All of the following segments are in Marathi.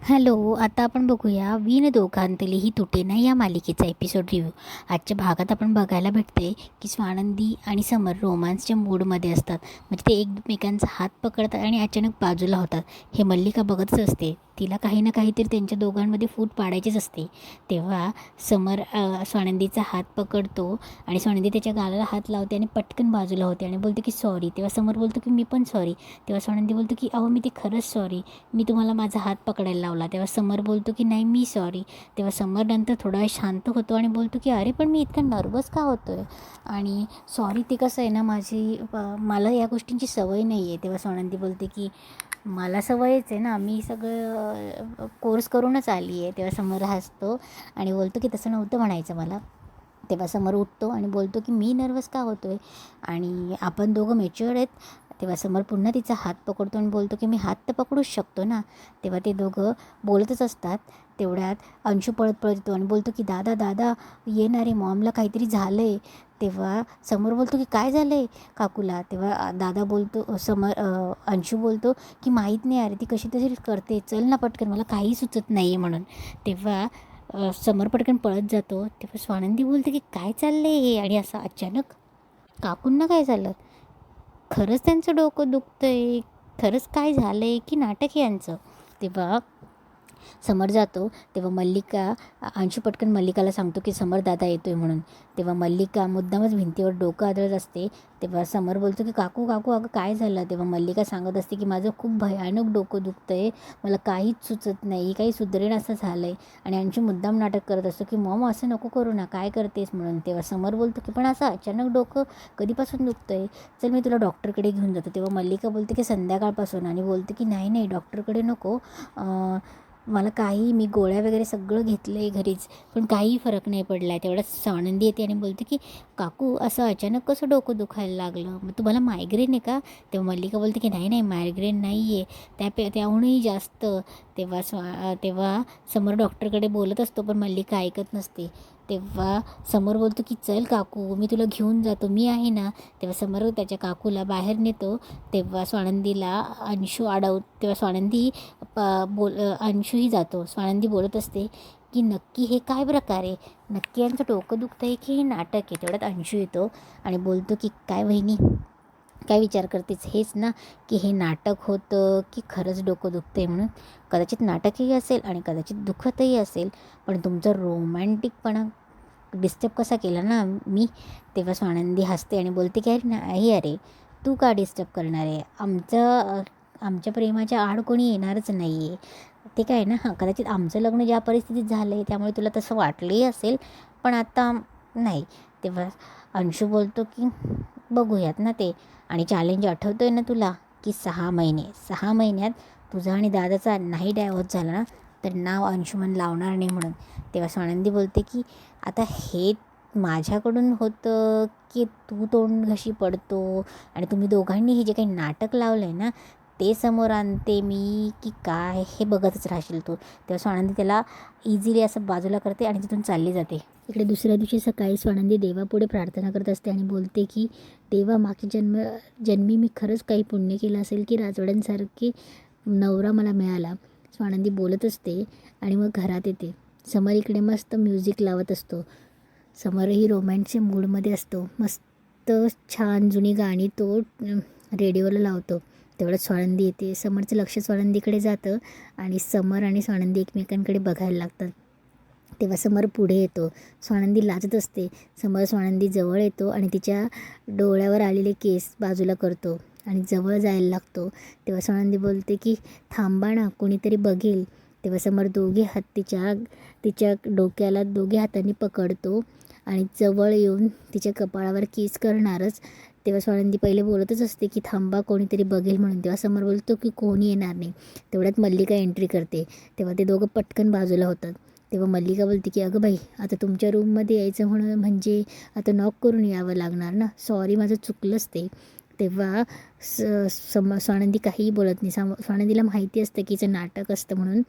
हॅलो, आता आपण बघूया विण दोघांतली ही तुटे ना या मालिकेचा एपिसोड रिव्ह्यू. आजच्या भागात आपण बघायला भेटते की स्वानंदी आणि समर रोमांसच्या मूडमध्ये असतात. म्हणजे ते एकमेकांचा हात पकडतात आणि अचानक बाजूला होतात. हे मल्लिका बघतच असते. तिला काही ना काहीतरी त्यांच्या दोघांमध्ये फूट पाडायचीच असते. तेव्हा समर स्वानंदीचा हात पकडतो आणि स्वानंदी त्याच्या गालाला हात लावते आणि पटकन बाजूला होते आणि बोलते की सॉरी. तेव्हा समर बोलतो की मी पण सॉरी. तेव्हा स्वानंदी बोलतो की अहो मी ते खरंच सॉरी, मी तुम्हाला माझा हात पकडायला लावला. तेव्हा समर बोलतो की नाही मी सॉरी. तेव्हा समर नंतर थोडा वेळ शांत होतो आणि बोलतो की अरे पण मी इतका नर्वस का होतो आहे. आणि सॉरी ते कसं आहे ना मला या गोष्टींची सवय नाही आहे. तेव्हा स्वानंदी बोलते की मला सवयच आहे ना, मी सगळं कोर्स करूनच आली आहे. तेव्हा समर हसतो आणि बोलतो की तसं नव्हतं म्हणायचं मला. तेव्हा समर उठतो आणि बोलतो की मी नर्वस का होतो आहे आणि आपण दोघं मॅच्युअर्ड आहेत. तेव्हा समर पुन्हा तिचा हात पकडतो आणि बोलतो की मी हात तर पकडूच शकतो ना. तेव्हा ते दोघं बोलतच असतात. तेवढ्यात अंशू पळत पळत येतो आणि बोलतो की दादा दादा येणारे मॉमला काहीतरी झालं आहे. तेव्हा समोर बोलतो की काय झालं आहे काकूला. तेव्हा दादा बोलतो अंशू बोलतो की माहीत नाही अरे ती कशी तरी करते, चल ना पटकन, मला काही सुचत नाही आहे म्हणून. तेव्हा समर पटकन पळत जातो. तेव्हा स्वानंदी बोलते की काय चाललं आहे हे. आणि असं अचानक काकूंना काय झालं, खरंच त्यांचं डोकं दुखतं आहे, खरंच काय झालं आहे की नाटक आहे यांचं. तेव्हा समर जातो. तेव्हा अंशू पटकन मल्लिकाला सांगतो की समर दादा येतो आहे म्हणून. तेव्हा मल्लिका मुद्दामच भिंतीवर डोकं आदळत असते. तेव्हा समर बोलतो की काकू काकू अगं काय झालं. तेव्हा मल्लिका सांगत असते की माझं खूप भयानक डोकं दुखतं आहे, मला काहीच सुचत नाही, काही सुधरेण असं झालं आहे. आणि अंशू मुद्दाम नाटक करत असतो की मॉम असं नको करू ना, काय करतेस म्हणून. तेव्हा समर बोलतो की पण असं अचानक डोकं कधीपासून दुखतं आहे, चल मी तुला डॉक्टरकडे घेऊन जातो. तेव्हा मल्लिका बोलते की संध्याकाळपासून आणि बोलते की नाही नाही डॉक्टरकडे नको, मला मी गोळ्या वगैरे सगळं घेतलं आहे घरीच, पण काही फरक नाही पडला आहे. तेवढ्याच स्वानंदी येते आणि बोलते की काकू असं अचानक कसं डोकं दुखायला लागलं, मग तुम्हाला मायग्रेन आहे का. तेव्हा मल्लिका बोलते की नाही नाही मायग्रेन नाही आहे, त्याहूनही जास्त. तेव्हा समोर डॉक्टरकडे बोलत असतो पण मल्लिका ऐकत नसते. तेव्हा समोर बोलतो की चल काकू मी तुला घेऊन जातो, मी आहे ना. तेव्हा समोर त्याच्या काकूला बाहेर नेतो. तेव्हा तेव्हा स्वानंदी अंशूही जातो. स्वानंदी बोलत असते की नक्की हे काय प्रकार आहे, नक्की यांचं डोकं दुखतं आहे की हे नाटक आहे. तेवढ्यात अंशू येतो आणि बोलतो की काय वहिनी काय विचार करतेच, हेच ना की हे नाटक होतं की खरंच डोकं दुखतं आहे म्हणून. कदाचित नाटकही असेल आणि कदाचित दुखतही असेल, पण तुमचं रोमॅन्टिकपणा डिस्टर्ब कसा केला ना मी. तेव्हा स्वानंदी हसते आणि बोलते की अरे नाही अरे तू का डिस्टर्ब करणार आहे, आमच्या प्रेमाच्या आड कोणी येणारच नाही आहे. ते काय ना, हां कदाचित आमचं लग्न ज्या परिस्थितीत झालं आहे त्यामुळे तुला तसं वाटलंही असेल, पण आता नाही. तेव्हा अंशू बोलतो की बघूयात ना ते, आणि चॅलेंज आठवतो आहे ना तुला की 6 महिन्यात तुझा आणि दादाचा नाही डायव्होर्स झाला ना तर नाव अंशुमन लावणार नाही म्हणून. तेव्हा स्वानंदी बोलते की आता हे माझ्याकडून होतं की तू तोंड घशी पडतो आणि तुम्ही दोघांनी हे जे काही नाटक लावलं आहे ना ते समोर आणते मी की काय हे बघतच राहशील तू. तेव्हा स्वानंदी त्याला इझिली असं बाजूला करते आणि तिथून चालली जाते. इकडे दुसऱ्या दिवशी सकाळी स्वानंदी देवापुढे प्रार्थना करत असते आणि बोलते की देवा मागच्या जन्मी मी खरंच काही पुण्य केलं असेल की राजवाड्यांसारखे नवरा मला मिळाला. स्वानंदी बोलत असते आणि मग घरात येते. समर इकडे मस्त म्युझिक लावत असतो. समरही रोमॅन्सच्या मूडमध्ये असतो. मस्त छान जुनी गाणी तो रेडिओला लावतो. तेवढंच स्वानंदी येते. समरचं लक्ष स्वानंदीकडे जातं आणि समर आणि स्वानंदी एकमेकांकडे बघायला लागतात. तेव्हा समर पुढे येतो. स्वानंदी लाजत असते. समर स्वानंदी जवळ येतो आणि तिच्या डोळ्यावर आलेले केस बाजूला करतो आणि जवळ जायला लागतो. तेव्हा स्वानंदी बोलते की थांबा ना, कोणीतरी बघेल. तेव्हा समर दोघे हात तिच्या डोक्याला दोघे हातांनी पकडतो आणि जवळ येऊन तिच्या कपाळावर किस करणारच. तेव्हा स्वानंदी पहिले बोलतच असते की थांबा कोणीतरी बघेल म्हणून. तेव्हा समर बोलतो की कोणी येणार नाही. तेवढ्यात मल्लिका एंट्री करते. तेव्हा ते दोघं पटकन बाजूला होतात. तेव्हा मल्लिका बोलते की अगं बाई आता तुमच्या रूममध्ये यायचं म्हणजे आता नॉक करून यावं लागणार ना, सॉरी माझं चुकलंच ते. तेव्हा स्वानंदी काहीही बोलत नाही. स्वानंदीला माहिती असतं की हिचं नाटक असतं म्हणून.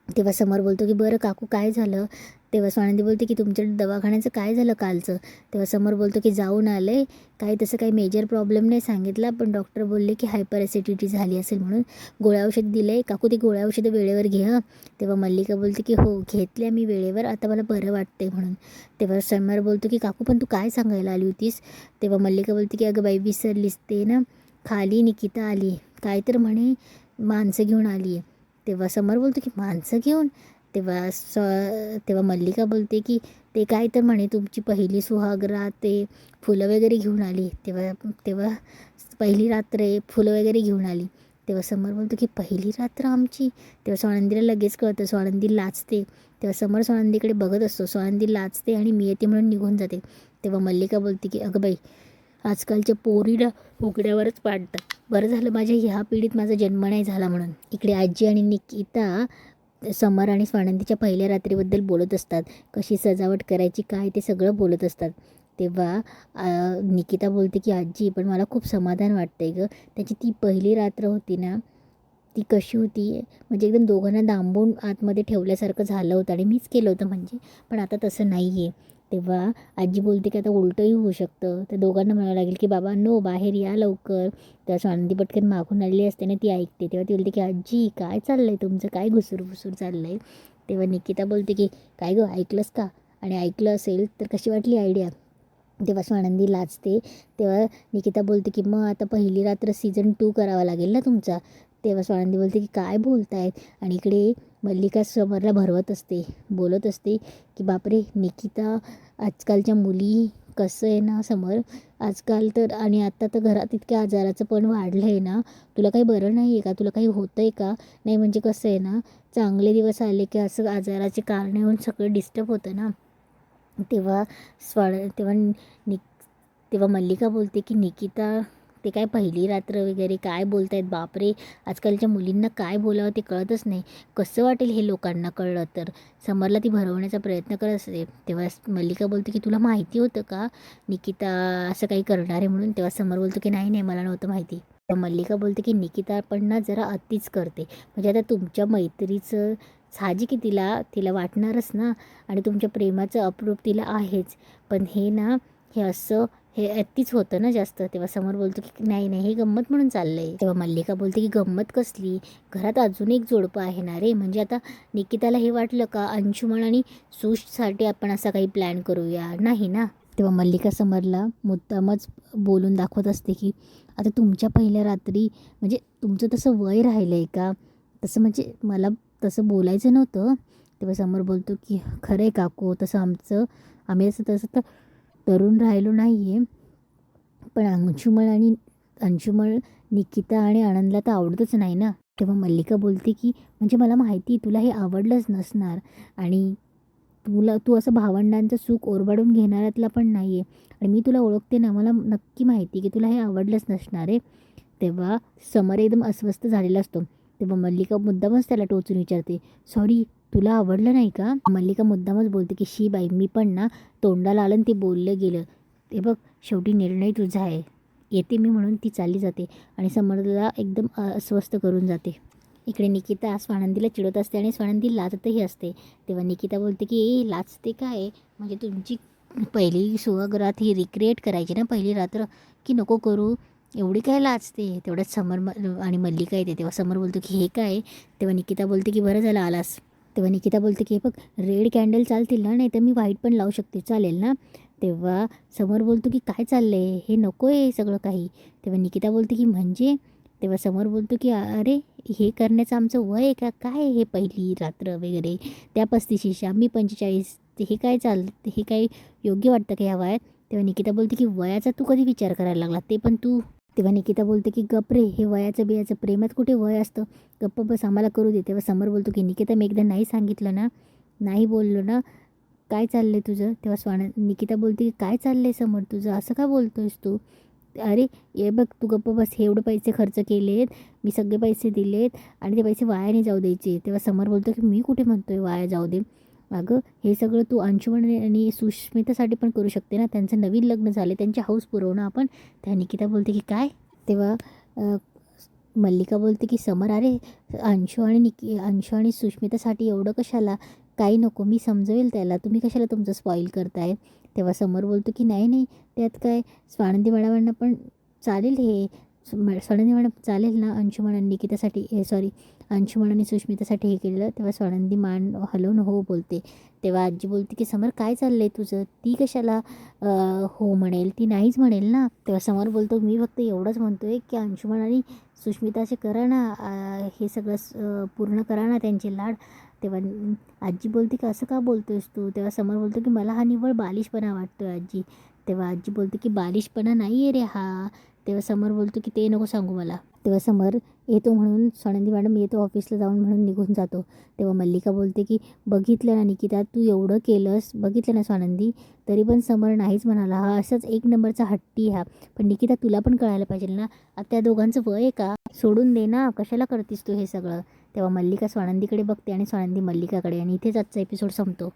तेव्हा समर बोलतो की बरं काकू काय झालं. तेव्हा स्वानंदी बोलते की तुमच्या दवाखान्याचं काय झालं कालचं. तेव्हा समर बोलतो की जाऊन आले, काही तसं काही मेजर प्रॉब्लेम नाही सांगितला, पण डॉक्टर बोलले की हायपर ॲसिडिटी झाली असेल म्हणून गोळ्या औषध दिले. काकू ती गोळ्या औषधं वेळेवर घे हं. तेव्हा मल्लिका बोलते की हो घेतल्या मी वेळेवर, आता मला बरं वाटते म्हणून. तेव्हा समर बोलतो की काकू पण तू काय सांगायला आली होतीस. तेव्हा मल्लिका बोलते की अगं बाई विसरलीस ते ना, खाली निकिता आली, काय तर म्हणे माणसं घेऊन आली आहे. तेव्हा समर बोलतो की माणसं घेऊन. तेव्हा मल्लिका बोलते की ते काय तर म्हणे तुमची पहिली सुहागरात ते फुलं वगैरे घेऊन आली. तेव्हा तेव्हा पहिली रात्र आहे, फुलं वगैरे घेऊन आली. तेव्हा समर बोलतो की पहिली रात्र आमची. तेव्हा स्वानंदीला लगेच कळतं, स्वानंदी लाजते. तेव्हा समर स्वानंदीकडे बघत असतो, स्वानंदी लाजते आणि मी येते म्हणून निघून जाते. तेव्हा मल्लिका बोलते की अगं बाई आजकालच्या पोरीला उघड्यावरच पाडतात, बरं झालं माझ्या ह्या पिढीत माझा जन्म नाही झाला म्हणून. इकडे आजी आणि निकिता समर आणि स्वानंदीच्या पहिल्या रात्रीबद्दल बोलत असतात, कशी सजावट करायची काय ते सगळं बोलत असतात. तेव्हा निकिता बोलते की आजी पण मला खूप समाधान वाटतंय गं, त्याची ती पहिली रात्र होती ना, ती कशी होती म्हणजे एकदम दोघांना दांबून आतमध्ये ठेवल्यासारखं झालं होतं आणि मीच केलं होतं म्हणजे, पण आता तसं नाही आहे. तेव्हा आजी बोलते की आता उलटंही होऊ शकतं, तर दोघांना म्हणावं लागेल की बाबा नो बाहेर या लवकर. तेव्हा स्वानंदी पटकन मागून आलेली असते ना, ती ऐकते. तेव्हा ती बोलते की आजी काय चाललं आहे तुमचं, काय घुसूर चाललं आहे. तेव्हा निकिता बोलते की काय गं ऐकलंस का, आणि ऐकलं असेल तर कशी वाटली आयडिया. तेव्हा स्वानंदी लाजते. तेव्हा निकिता बोलते की मग आता पहिली रात्र सीझन 2 करावा लागेल ना तुमचा. तेव्हा स्वानंदी बोलते की काय बोलतायत, आणि इकडे मल्लिका समरला भरवत असते, बोलत असते की बापरे निकिता, आजकालच्या मुली कसं आहे ना समर, आजकाल तर आणि आत्ता तर घरात इतक्या आजाराचं पण वाढलं आहे ना, तुला काही बरं नाही आहे का, तुला काही होतं आहे का. नाही म्हणजे कसं आहे ना, चांगले दिवस आले की असं आजाराचे कारण येऊन सगळं डिस्टर्ब होतं ना. तेव्हा तेव्हा तेव्हा मल्लिका बोलते की निकिता ते काय पहिली रात्र वगैरे काय बोलतायत, बापरे आजकालच्या मुलींना काय बोलावं ते कळतच नाही. कसं वाटेल हे लोकांना कळलं तर. समरला ती भरवण्याचा प्रयत्न करत असते. तेव्हा मल्लिका बोलते की तुला माहिती होतं का निकिता असं काही करणार आहे म्हणून. तेव्हा समर बोलतो की नाही नाही मला नव्हतं माहिती. मल्लिका बोलते की निकिता पण ना जरा अतिच करते, म्हणजे आता तुमच्या मैत्रीचं साहजिक आहे, तिला तिला वाटणारच ना, आणि तुमच्या प्रेमाचं अप्रूप तिला आहेच, पण हे ना हे असं हे अतिच होतं ना जास्त. तेव्हा समोर बोलतो की नाही नाही हे गंमत म्हणून चाललं आहे. तेव्हा मल्लिका बोलते की गंमत कसली, घरात अजून एक जोडपं आहे ना रे, म्हणजे आता निकिताला हे वाटलं का अंशुमन आणि सुशसाठी आपण असा काही प्लॅन करूया, नाही ना. तेव्हा मल्लिका समरला मुद्दामच बोलून दाखवत असते की आता तुमच्या पहिल्या रात्री म्हणजे तुमचं तसं वय राहिलं आहे का, तसं म्हणजे मला तसं बोलायचं नव्हतं. तेव्हा समोर बोलतो की खरं आहे काकू, तसं आम्ही असं तसं तर तरुण राहिलो नाही आहे, पण अंशुमन निकिता आणि आनंदला तर आवडतच नाही ना. तेव्हा मल्लिका बोलते की म्हणजे मला माहिती तुला हे आवडलंच नसणार, आणि तू असं भावंडांचं सुख ओरबाडून घेणाऱ्यातला पण नाही आहे, आणि मी तुला ओळखते ना, मला नक्की माहिती की तुला हे आवडलंच नसणार आहे. तेव्हा समर एकदम अस्वस्थ झालेला असतो. तेव्हा मल्लिका मुद्दामच त्याला टोचून विचारते, सॉरी तुला आवडलं नाही का. मल्लिका मुद्दामच बोलते की शी बाई मी पण ना तोंडाला आलं ते बोललं गेलं, ते बघ शेवटी निर्णय तुझा आहे, येते मी म्हणून ती चालली जाते आणि समरला एकदम अस्वस्थ करून जाते. इकडे निकिता स्वानंदीला चिडवत असते आणि स्वानंदी लाजतही असते. तेव्हा निकिता बोलते की लाजते काय, म्हणजे तुमची पहिली सुहागरात ही रिक्रिएट करायची ना पहिली रात्र, की नको करू, एवढी काय लाजते. तेवढ्यात समर आणि मल्लिका येते. तेव्हा समर बोलतो की हे काय. तेव्हा निकिता बोलते की बरं झालं आलास. तेव्हा निकिता बोलते की हे बघ रेड कॅन्डल चालतील ना, नाही तर मी व्हाईट पण लावू शकते, चालेल ना. तेव्हा समोर बोलतो की काय चाललं आहे, हे नको आहे सगळं काही. तेव्हा निकिता बोलते की म्हणजे. तेव्हा समोर बोलतो की अरे हे करण्याचं आमचं वय आहे का काय, हे पहिली रात्र वगैरे, त्या 35शी मी 45, हे काय हे काय योग्य वाटतं का ह्या वयात. तेव्हा निकिता बोलते की वयाचा तू कधी विचार करायला लागला, ते पण तू. तेव्हा निकिता बोलते की गप रे, हे वयाचं बियाचं प्रेमात कुठे वय असतं, गप्प बस आम्हाला करू दे. तेव्हा समोर बोलतो की निकिता मी एकदा नाही सांगितलं ना, नाही बोललो ना, काय चाललं आहे तुझं. तेव्हा निकिता बोलते की काय चाललं आहे समोर तुझं, असं का बोलतोयस तू. अरे ये बघ तू गप्प बस, हे एवढे पैसे खर्च केलेत, मी सगळे पैसे दिलेत आणि ते पैसे वाया नाही जाऊ द्यायचे. तेव्हा समर बोलतो की मी कुठे म्हणतोय वाया जाऊ दे, अगं हे सगळं तू अंशुमन आणि सुष्मितासाठी पण करू शकते ना, त्यांचं नवीन लग्न झाले, त्यांची हौस पुरवणं आपण. त्या निकिता बोलते की काय. तेव्हा मल्लिका बोलते की समर अरे अंशू आणि सुष्मितासाठी एवढं कशाला, काही नको, मी समजवेल त्याला, तुम्ही कशाला तुमचं स्पॉईल करताय. तेव्हा समर बोलतो की नाही नाही, त्यात काय, स्वानंदी मॅडमांना पण चालेल हे, स्वानंदी मॅडम चालेल ना अंशुमन आणि निकितासाठी, हे सॉरी, अंशुमन आणि सुष्मितासाठी हे केलेलं. तेव्हा स्वानंदी मान हलवून हो बोलते. तेव्हा आजी बोलते की समर काय चाललं आहे तुझं, ती कशाला हो म्हणेल, ती नाहीच म्हणेल ना. तेव्हा समर बोलतो मी फक्त एवढंच म्हणतो आहे की अंशुमन आणि सुष्मिताचे करा ना, हे सगळं पूर्ण करा ना त्यांचे लाड. तेव्हा आजी बोलते की असं का बोलतोयस तू. तेव्हा समर बोलतो की मला हा निव्वळ बालिशपणा वाटतो आहे आजी. तेव्हा आजी बोलते की बालिशपणा नाही आहे रे हा. तेव्हा समर बोलतो की ते नको सांगू मला. तेव्हा समर येतो म्हणून स्वानंदी मॅडम येतो ऑफिसला जाऊन म्हणून निघून जातो. तेव्हा मल्लिका बोलते की बघितलं ना निकिता, तू एवढं केलंस, बघितलं ना स्वानंदी, तरी पण समर नाहीच म्हणाला, हा असंच एक नंबरचा हट्टी हा. पण निकिता तुला पण कळायला पाहिजे ना, आता त्या दोघांचं वय आहे का, सोडून दे ना, कशाला करतीस तू हे सगळं. तेव्हा मल्लिका स्वानंदीकडे बघते आणि स्वानंदी मल्लिकाकडे, आणि इथेच आजचा एपिसोड संपतो.